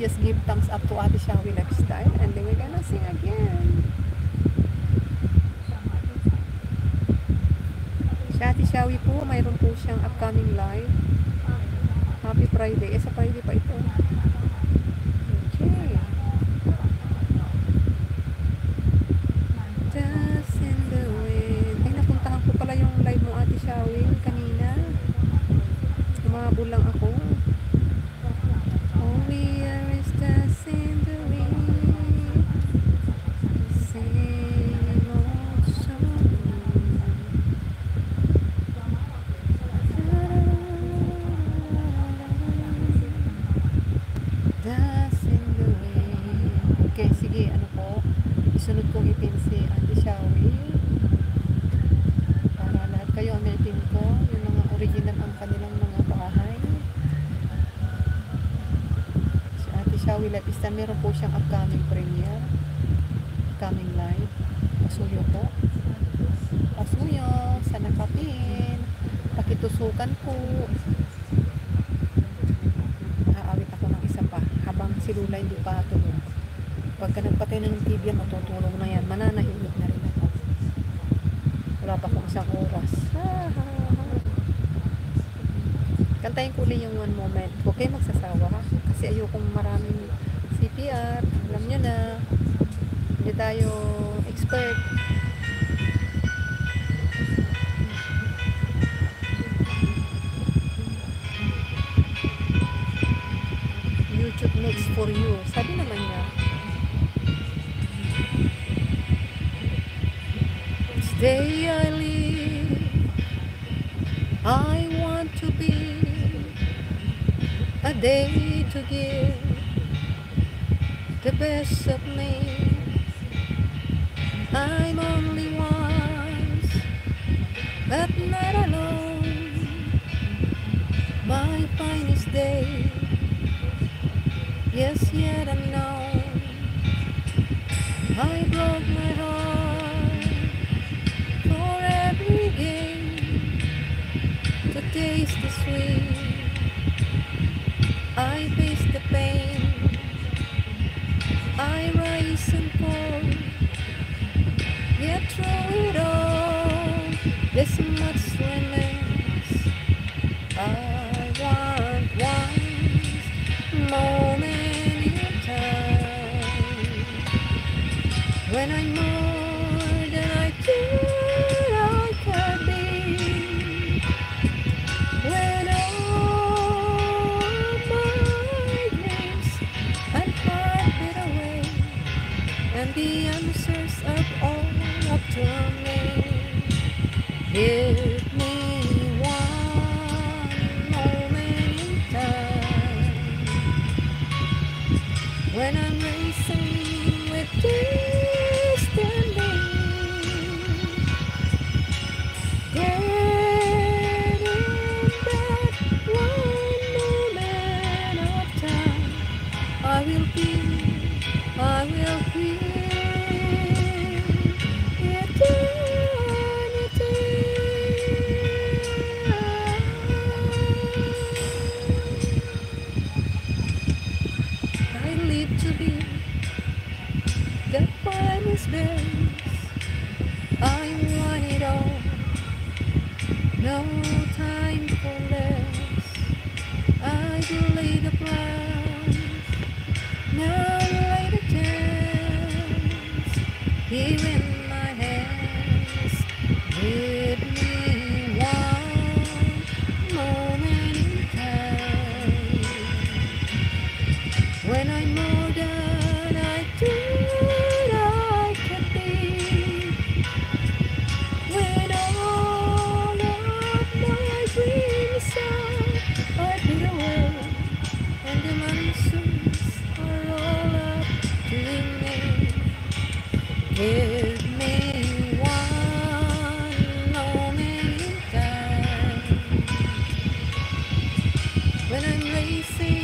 just give thumbs up to Ate Shawi Lifestyle, and then we're gonna sing again. Si Ate Shawi po, mayroon po siyang upcoming live. Happy Friday. Sa Friday pa ito. Okay. Just in the wind. Ay, napuntahan ko pala yung live mo, Ate Shawi, kanina. Umabol lang ako. All we are is just in the wind. Same old song. Just in the wind. Okay, sige, ano po? Isunod kong ipin si Ate Shawi. Para lahat kayo ang ipin ko. Yung mga original ang kanilang mga bahay. Si Ate Shawi Lifestyle, meron po siyang upcoming premiere. Upcoming live. Pasuyo po. Pasuyo sa nakapin. Pakitusukan po. Aawit ako ng isa pa habang si Lula hindi pa tulog. Pagka nagpatay na ng TV, matutulog na yan. Mananahimik na rin ako. Wala pa akong isang oras. Kantayin ko ulit yung One Moment. Huwag kayo magsasawa ha? Kasi ayokong maraming CPR. Alam nyo na. Hindi tayo expert. YouTube makes for you. Sabi naman niya. Each day I live, I want to be a day to give the best of me. I'm only once, but not alone. My finest day, yes, yet unknown. I broke my heart for every game to taste the sweet. I face the pain, I rise and fall, yet through it all, this much remains. I want one moment in time, when I'm more than I thought I could be, when all my dreams and heart fade away, and the answers are all up to me. Give me one moment in time, when I'm racing with destiny, get in that one moment of time, I will be eternity. I live to be the finest best. I want it all, no time for less. I delay the plans, now lay the chance here in my hands. Give me one moment in time, when I'm more than I thought I could be, when all of my dreams are fade away, and the monsoons are all up to me. Give me one moment in time, when I'm racing